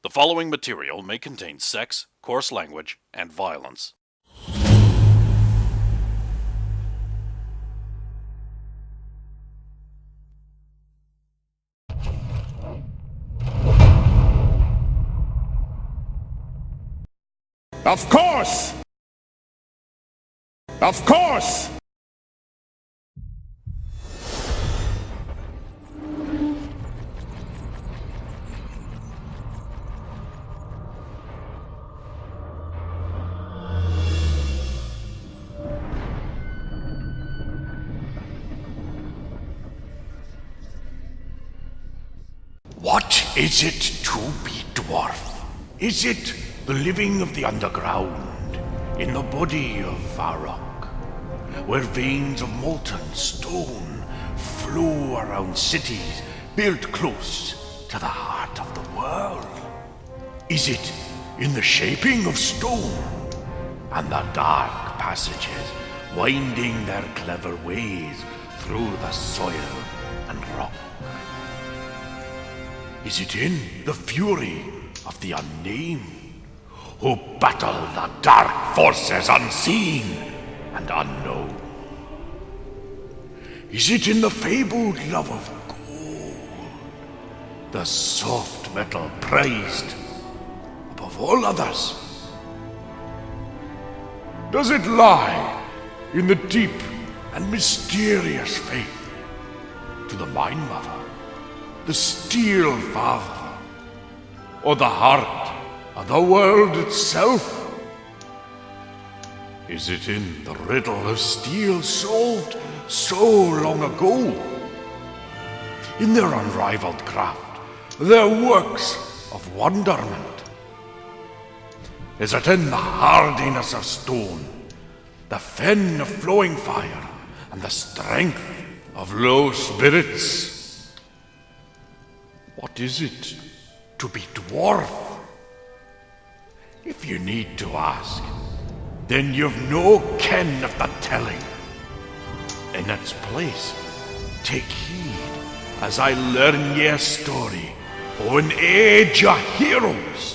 The following material may contain sex, coarse language, and violence. Of course! Of course! What is it to be dwarf? Is it the living of the underground, in the body of Varrock, where veins of molten stone flow around cities built close to the heart of the world? Is it in the shaping of stone, and the dark passages winding their clever ways through the soil and rock? Is it in the fury of the unnamed, who battle the dark forces unseen and unknown? Is it in the fabled love of gold, the soft metal prized above all others? Does it lie in the deep and mysterious faith to the Mind Mother, the Steel Father, or the heart of the world itself? Is it in the riddle of steel solved so long ago? In their unrivaled craft, their works of wonderment? Is it in the hardiness of stone, the fen of flowing fire, and the strength of low spirits? What is it to be dwarf? If you need to ask, then you've no ken of the telling. In its place, take heed as I learn ye a story of an age of heroes.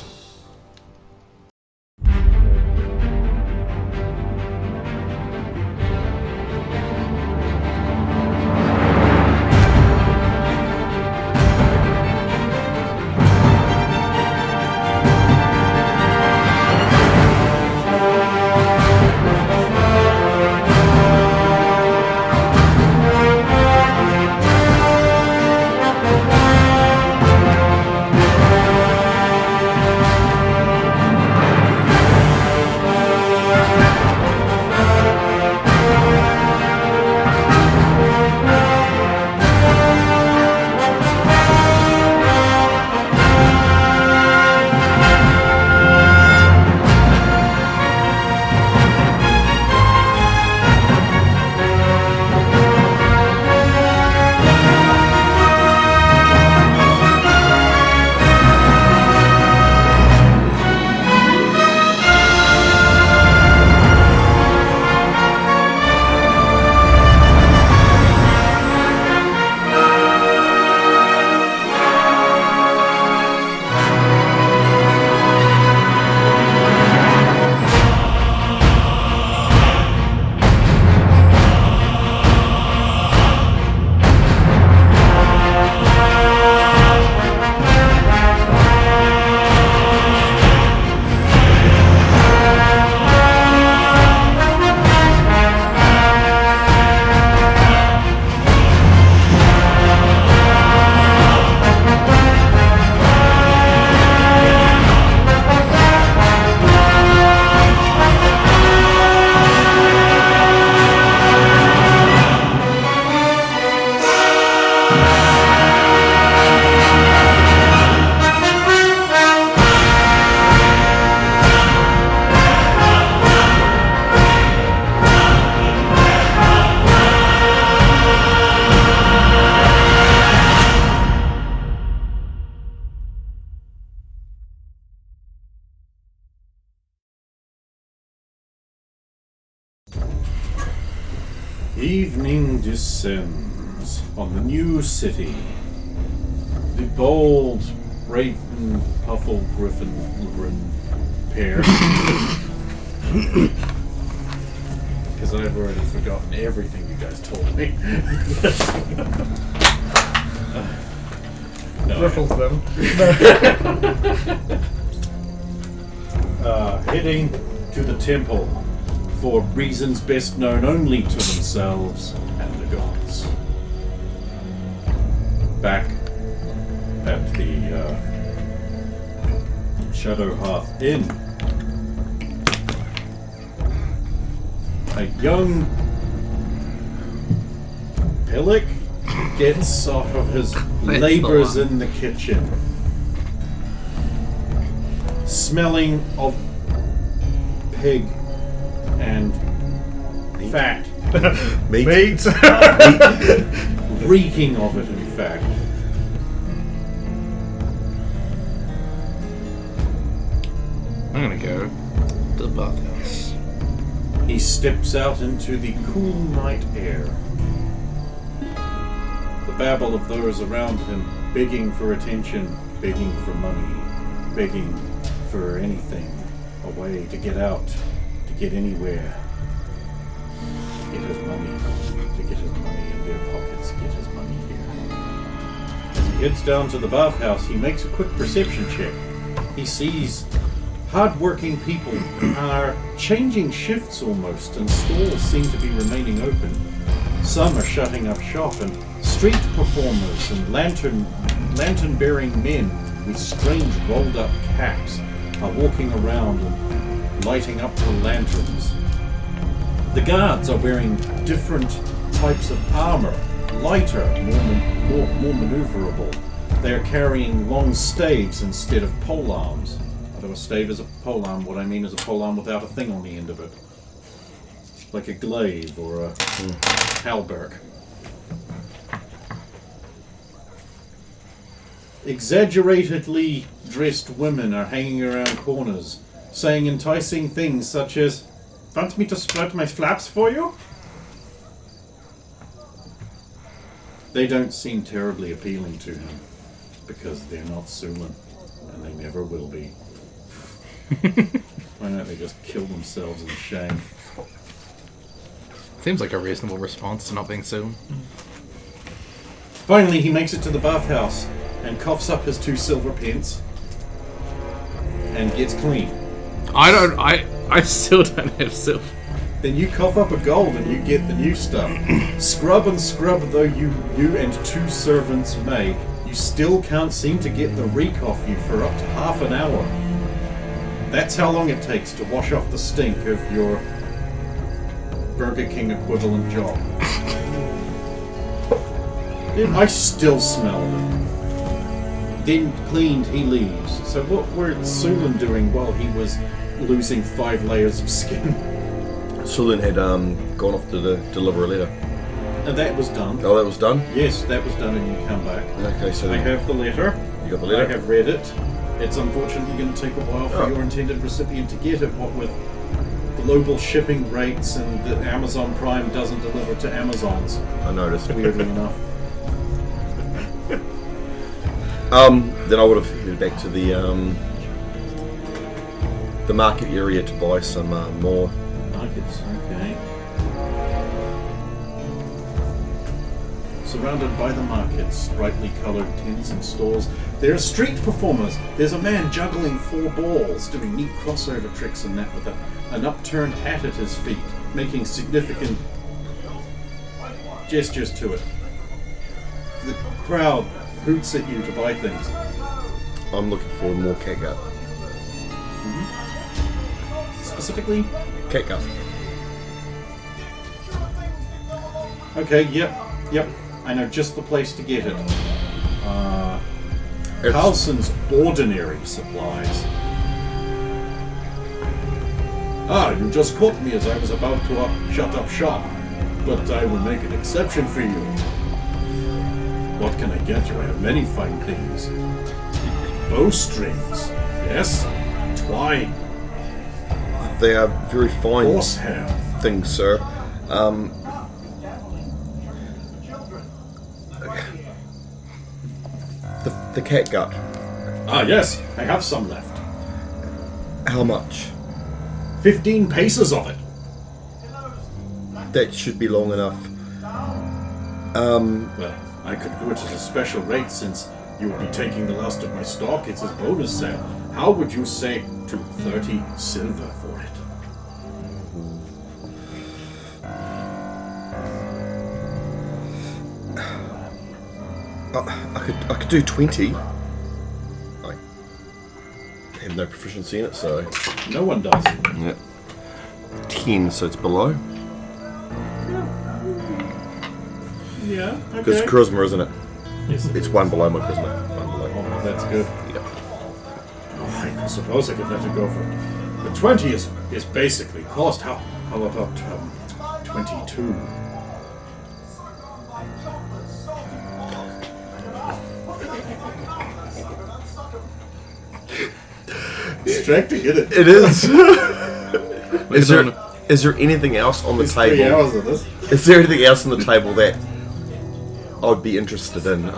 Evening descends on the new city. The bold, Raven, Puffle, Griffin, pair. Because I've already forgotten everything you guys told me. Riffles them. Heading to the temple for reasons best known only to themselves and the gods. Back at the Shadow Hearth Inn, a young Pillock gets off of his labors in the kitchen, smelling of pig and fat. Meat. Reeking of it, in fact. I'm gonna go to the bathhouse. He steps out into the cool night air. The babble of those around him, begging for attention, begging for money, begging for anything, a way to get out, to get anywhere, to get his money, to get his money in their pockets, get his money here. As he heads down to the bathhouse, he makes a quick perception check. He sees hard-working people are changing shifts almost, and stalls seem to be remaining open. Some are shutting up shop, and street performers and lantern-bearing men with strange rolled-up caps are walking around and lighting up the lanterns. The guards are wearing different types of armor, lighter, more maneuverable. They are carrying long staves instead of polearms. Although a stave is a polearm, what I mean is a polearm without a thing on the end of it. Like a glaive or a halberd. Exaggeratedly dressed women are hanging around corners, saying enticing things such as, "Want me to spread my flaps for you?" They don't seem terribly appealing to him, because they're not Sulan, and they never will be. Why don't they just kill themselves in shame? Seems like a reasonable response to not being soon. Finally, he makes it to the bathhouse and coughs up his 2 silver pence and gets clean. I still don't have silver. Then you cough up a gold and you get the new stuff. Scrub and scrub though you and 2 servants make, you still can't seem to get the reek off you for up to half an hour. That's how long it takes to wash off the stink of your Burger King equivalent job. I still smell it. Then cleaned, he leaves. So what were Sulan doing while he was losing 5 layers of skin? Sulan had gone off to deliver a letter. And that was done. Oh, that was done? Yes, that was done and you come back. Okay, so I have the letter. You got the letter? I have read it. It's unfortunately going to take a while for your intended recipient to get it, what with global shipping rates and that Amazon Prime doesn't deliver to Amazons. I noticed. Weirdly enough. Then I would have headed back to the market area to buy some more. Markets, okay. Surrounded by the markets, brightly coloured tents and stalls, there are street performers. There's a man juggling 4 balls, doing neat crossover tricks and that with an upturned hat at his feet, making significant gestures to it. The crowd hoots at you to buy things. I'm looking for more catgut. Specifically? Catgut. Okay, yep. I know just the place to get it. Carlson's Ordinary Supplies. You just caught me as I was about to shut up shop, but I will make an exception for you. What can I get you? I have many fine things. Bowstrings, yes. Twine. They are very fine Horsehair. things, sir. The catgut. Yes, I have some left. How much? 15 paces of it. That should be long enough. Well, I could do it at a special rate since you would be taking the last of my stock. It's a bonus sale. How would you say to 30 silver for it? I could do 20. I have no proficiency in it, so... No one does. Yeah. 10, so it's below. Yeah, okay. Because charisma, isn't it? Yes, It's one below my charisma. One below. Oh, that's good. Yeah. Oh, I suppose I could let it go for... The 20 is basically cost. How about 22? Distracting, isn't it? It is. Is there anything else on the It's 3 table? hours of this. Is there anything else on the table that I would be interested in?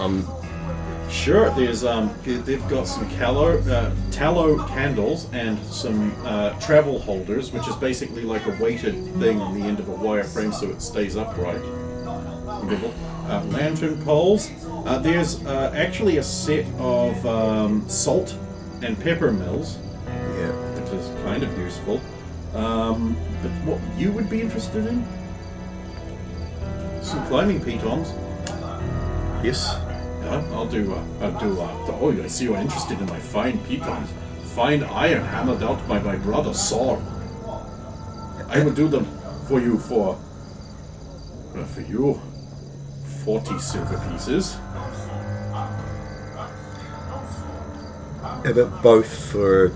Sure, there's they've got some tallow candles and some travel holders, which is basically like a weighted thing on the end of a wire frame so it stays upright. Lantern poles. There's actually a set of salt and pepper mills, Yeah. which is kind of useful. But what you would be interested in? Some climbing pitons. Yes. Yeah, I'll do. Oh, I see you're interested in my fine pitons. Fine iron hammered out by my brother Saul. I will do them for you for 40 silver pieces. How about both for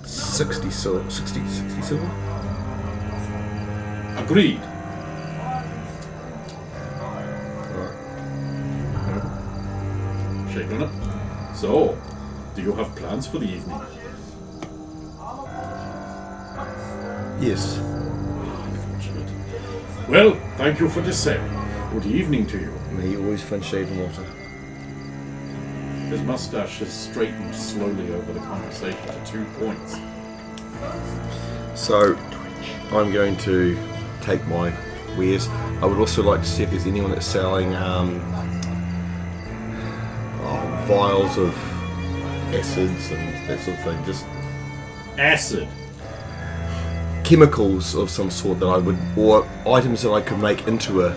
60 silver? 60 silver? Agreed. Shake on it. So, do you have plans for the evening? Yes. Unfortunate. Well, thank you for this sale. Good evening to you. May you always find shade and water. His mustache has straightened slowly over the conversation to 2 points. So, I'm going to take my wares. I would also like to see if there's anyone that's selling vials of acids and that sort of thing. Just Acid. chemicals of some sort that I would, or items that I could make into a...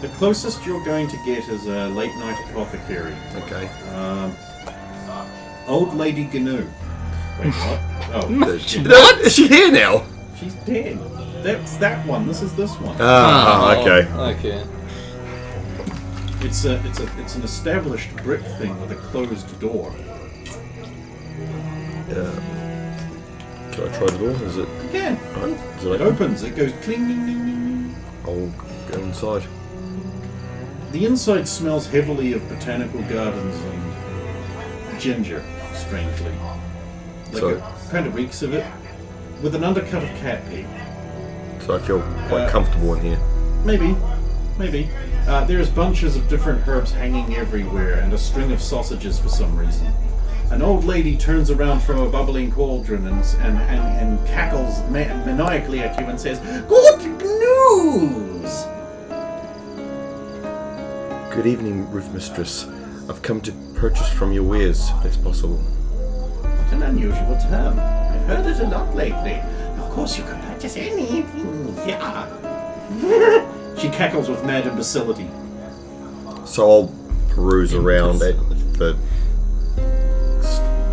The closest you're going to get is a late night apothecary. Okay. Old Lady Gnu. Wait, what? Oh, Is she here now? she's dead. That's that one. This is this one. Okay. Okay. It's an established brick thing with a closed door. Can I try the door? Is it... Again, Is it opens. It goes cling, ding, ding, ding, ding. I'll go inside. The inside smells heavily of botanical gardens and ginger, strangely. Like So- it kind of reeks of it, with an undercut of cat pee. So I feel quite comfortable in here. Maybe. There's bunches of different herbs hanging everywhere, and a string of sausages for some reason. An old lady turns around from a bubbling cauldron and cackles maniacally at you and says, "Good news!" Good evening, Roof Mistress. I've come to purchase from your wares, if that's possible. What an unusual term. I've heard it a lot lately. Of course you can purchase anything. Yeah. She cackles with mad imbecility. So I'll peruse around at the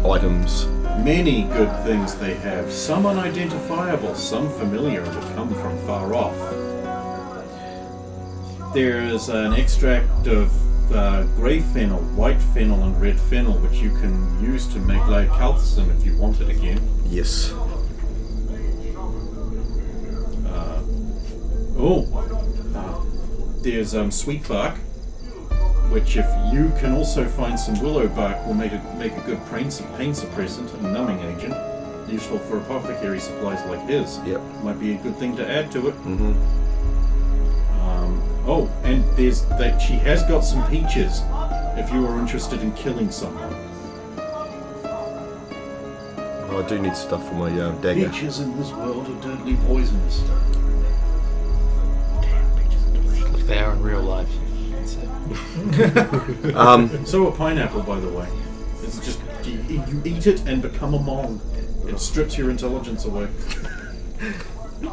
items. Many good things they have, some unidentifiable, some familiar that come from far off. There's an extract of grey fennel, white fennel and red fennel which you can use to make light calcium if you want it again. Yes. There's sweet bark, which if you can also find some willow bark will make a good pain suppressant and numbing agent, useful for apothecary supplies like his. Yep. Might be a good thing to add to it. Mm-hmm. And she has got some peaches. if you are interested in killing someone. Oh, I do need stuff for my dagger. Peaches in this world are deadly poisonous. Like they are in real life. So a pineapple, by the way. It's just, you eat it and become a Mong. It strips your intelligence away.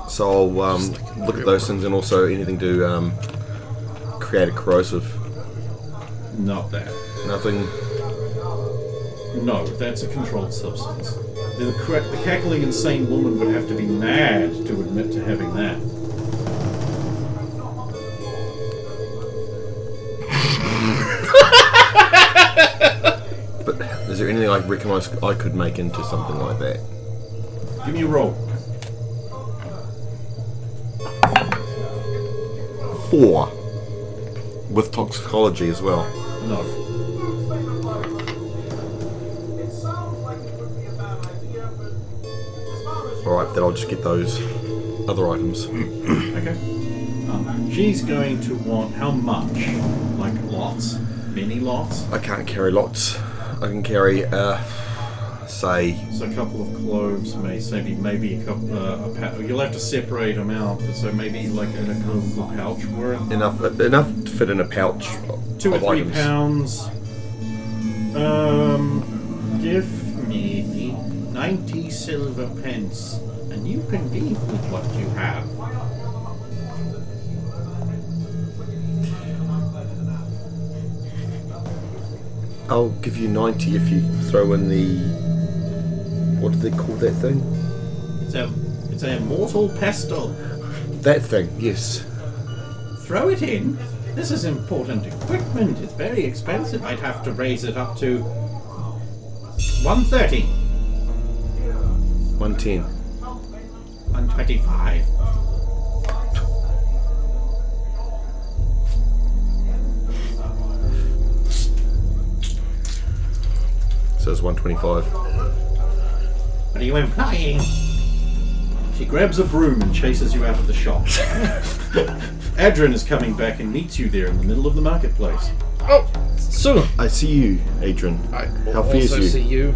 So I'll look at those things and also anything to create a corrosive. Not that. Nothing. No, that's a controlled substance. The cackling insane woman would have to be mad to admit to having that. But is there anything I reckon I could make into something like that? Give me a roll. 4. With toxicology as well. No. Alright, then I'll just get those other items. Okay. She's going to want how much? Like lots? Many lots? I can't carry lots. I can carry, say... So a couple of cloves, maybe a couple. You'll have to separate them out. So maybe like in a little pouch worth. Enough to fit in a pouch. 2 or of 3 items. pounds. Give me 90 silver pence, and you can leave with what you have. I'll give you 90 if you throw in the... What do they call that thing? It's a mortal pestle. That thing, yes. Throw it in. This is important equipment. It's very expensive. I'd have to raise it up to 130. 110. 125. So it's 125. What are you implying? She grabs a broom and chases you out of the shop. Adrian is coming back and meets you there in the middle of the marketplace. Oh, so I see you, Adrian. I How also fierce you? see you.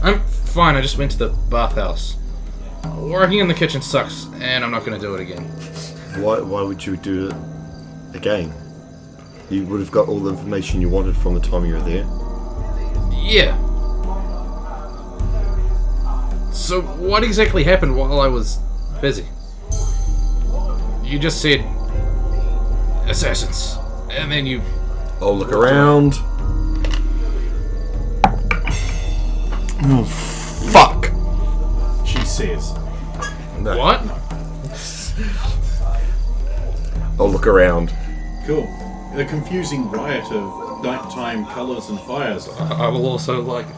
I'm fine. I just went to the bathhouse. Working in the kitchen sucks, and I'm not going to do it again. Why would you do it again? You would have got all the information you wanted from the time you were there. Yeah. So what exactly happened while I was busy? You just said assassins, and then you... I'll look around. Oh, fuck! She says. No. What? I'll look around. Cool. A confusing riot of nighttime colours and fires. I will also like... I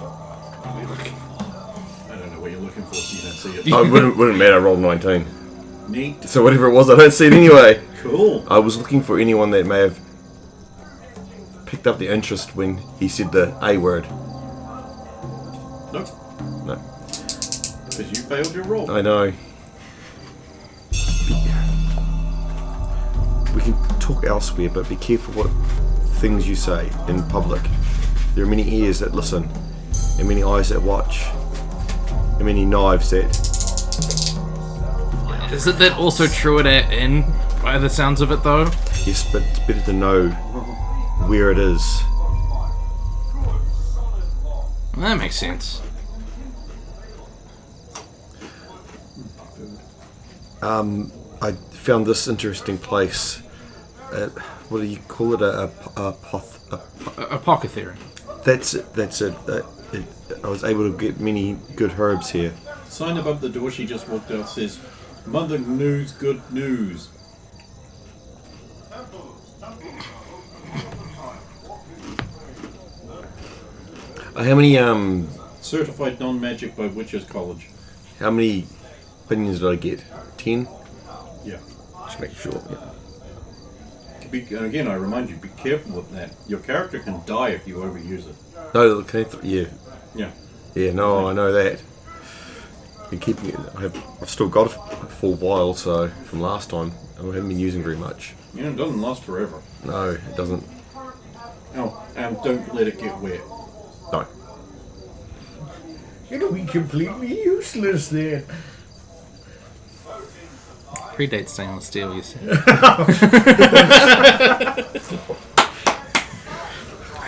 don't know what you're looking for, so you don't see it. Oh, it wouldn't matter, I rolled 19. Neat. So whatever it was, I don't see it anyway. Cool. I was looking for anyone that may have picked up the interest when he said the A word. Nope. No. Because you failed your roll. I know. We can talk elsewhere, but be careful what things you say in public. There are many ears that listen, and many eyes that watch, and many knives that... Isn't that also true at our inn, by the sounds of it, though? Yes, but it's better to know where it is. That makes sense. I found this interesting place. What do you call it? A Apothecary. That's it. I was able to get many good herbs here. Sign above the door she just walked out says, Mother News, good news. How many Certified non-magic by Witches College. How many opinions did I get? 10? Yeah. Just making sure. Yeah. Again, I remind you, be careful with that. Your character can die if you overuse it. No, yeah. Yeah. Yeah, no, I know that. Been keeping it. I've still got a full vial, so from last time, I haven't been using very much. It doesn't last forever. No, it doesn't. Oh, and don't let it get wet. No. It'll be completely useless then. Predates stainless steel, you see.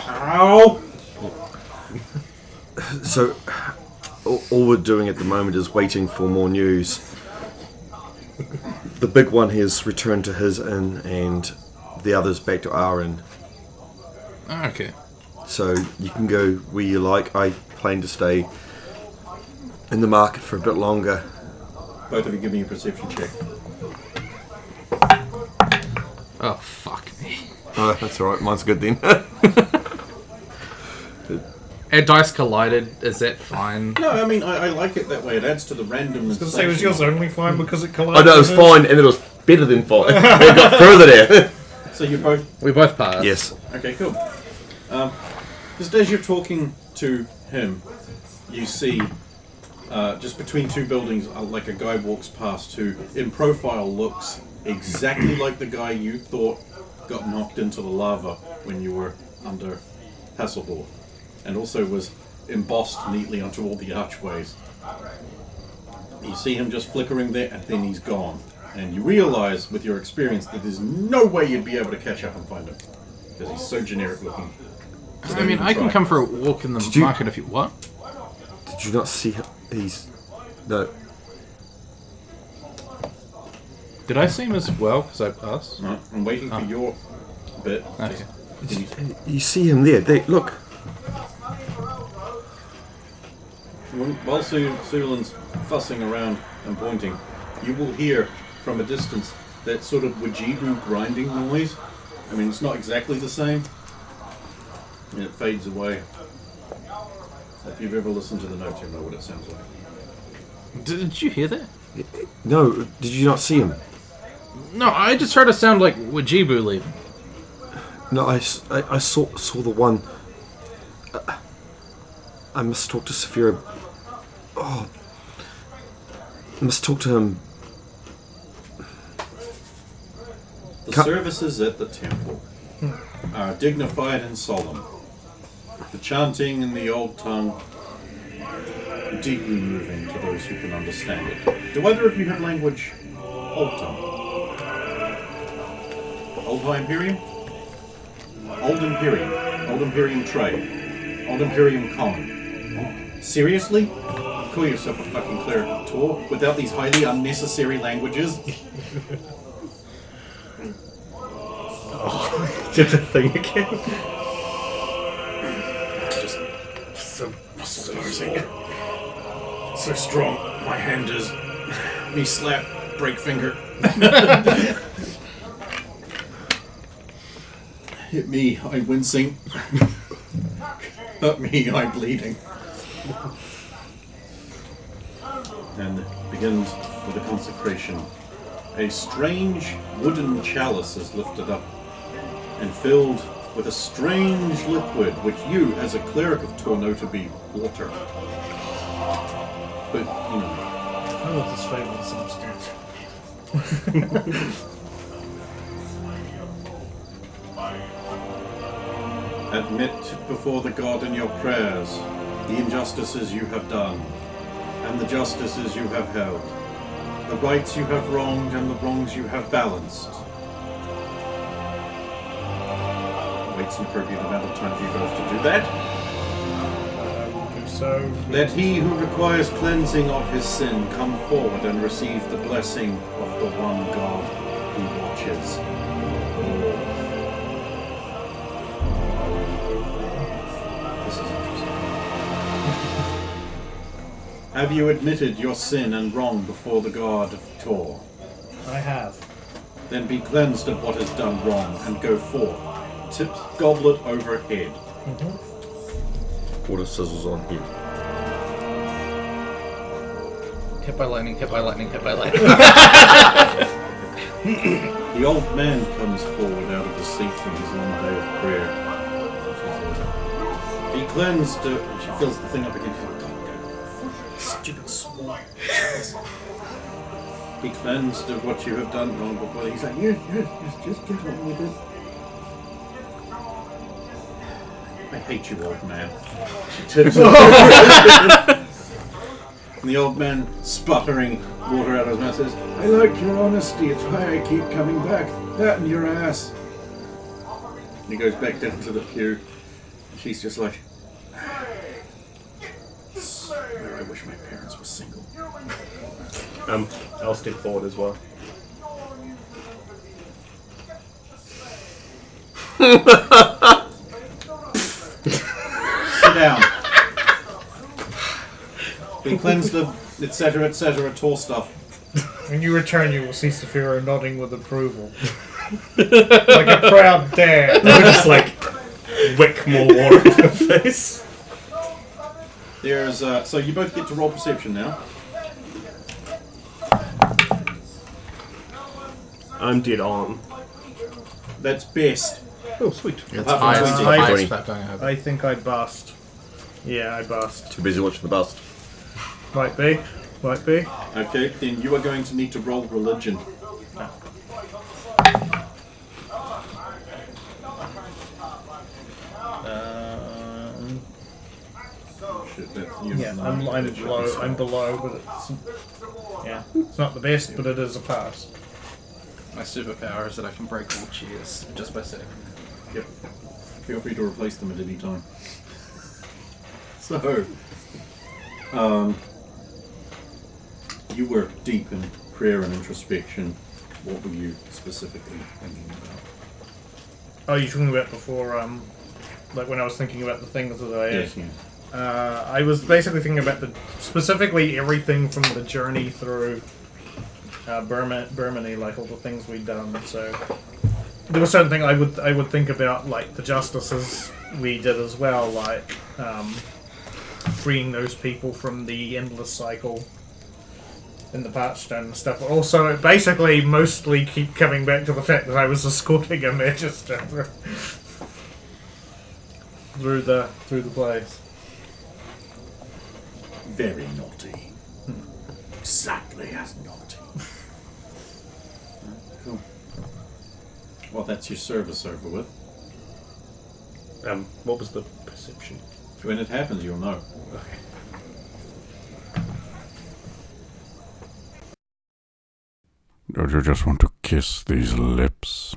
Ow! So, all we're doing at the moment is waiting for more news. The big one has returned to his inn, and the others back to our inn. Okay. So you can go where you like. I plan to stay in the market for a bit longer. Both of you give me a perception check. Oh, fuck me. Oh, that's alright. Mine's good then. Our dice collided. Is that fine? No, I mean, I like it that way. It adds to the randomness. I was going to say, was yours only fine because it I collided? know it was fine, and it was better than fine. It got further there. So you both... We both passed. Yes. Okay, cool. Just as you're talking to him, you see, just between two buildings, like a guy walks past who, in profile, looks exactly like the guy you thought got knocked into the lava when you were under Hasselborn, and also was embossed neatly onto all the archways. You see him just flickering there, and then he's gone. And you realise, with your experience, that there's no way you'd be able to catch up and find him. Because he's so generic looking. I mean, I can come for a walk in the market if you... What? Did you not see him? He's... No. Did I see him as well? Because I passed? No, I'm waiting for your bit. Okay. You see him there. Look. While Sulan's fussing around and pointing, you will hear from a distance that sort of wajibu grinding noise. I mean, it's not exactly the same. And it fades away. If you've ever listened to the notes, you'll know what it sounds like. Did you hear that? No, did you not see him? No, I just heard a sound like Wajibu leaving. No, I saw the one. I must talk to Saphira. Oh. I must talk to him. The services at the temple are dignified and solemn. The chanting in the old tongue deeply moving to those who can understand it. Do either of you have language? Old tongue. Old High Imperium? Old Imperium. Old Imperium trade. Old Imperium common. Seriously? Call yourself a fucking cleric of Tor without these highly unnecessary languages? Did the thing again? Just so so strong. My hand is me slap, break finger. Hit me, I'm wincing. Hurt me, I'm bleeding. And it begins with a consecration. A strange wooden chalice is lifted up and filled with a strange liquid, which you, as a cleric of Tor, know to be water. But, you know. I love his favourite substance. Admit before the God in your prayers the injustices you have done, and the justices you have held, the rights you have wronged and the wrongs you have balanced. Wait some appropriate amount of time for you both to do that. So, Let he who requires cleansing of his sin come forward and receive the blessing of the one God who watches. This is interesting. Have you admitted your sin and wrong before the God of Tor? I have. Then be cleansed of what is done wrong and go forth. Tip goblet overhead. Water sizzles on him. Hit by lightning, hit by lightning, hit by lightning. The old man comes forward out of the seat from his long day of prayer. Be cleansed. She fills the thing up again. God, stupid small. He cleansed of what you have done wrong before. He's like, yes, just get on with it. I hate you, old man. She turns over. And the old man, sputtering water out of his mouth, says, I like your honesty. It's why I keep coming back. That and your ass. And he goes back down to the pew. And she's just like, swear I wish my parents were single. I'll step forward as well. Sit down. Be cleansed of, etc., tall stuff. When you return, you will see Saphira nodding with approval. Like a proud dad. I would just like wick more water in her face. There's, so you both get to roll perception now. I'm dead on. That's best. Oh, sweet. It's Apart from highest, 20. highest 20. that I have. I think I bust. Yeah, I bust. Too busy watching the bust. Might be. Might be. Okay, then you are going to need to roll religion. Shit, that's you. Yeah, I'm below. I'm below, but it's it's not the best, but it is a pass. My superpower is that I can break all chairs just by sitting. Yep. Feel free to replace them at any time. So, you were deep in prayer and introspection. What were you specifically thinking about? Oh, you're talking about before, like when I was thinking about the things that I Yes, yeah. I was basically thinking about specifically everything from the journey through Burmany, like all the things we'd done. So there was certain thing I would think about, like the justices we did as well, like freeing those people from the endless cycle in the Parchstone and stuff. Also, basically, mostly keep coming back to the fact that I was escorting a magister through the place. Very naughty. Exactly as naughty. Cool. Well, that's your service over with. What was the perception? When it happens, you'll know. Okay. Don't you just want to kiss these lips?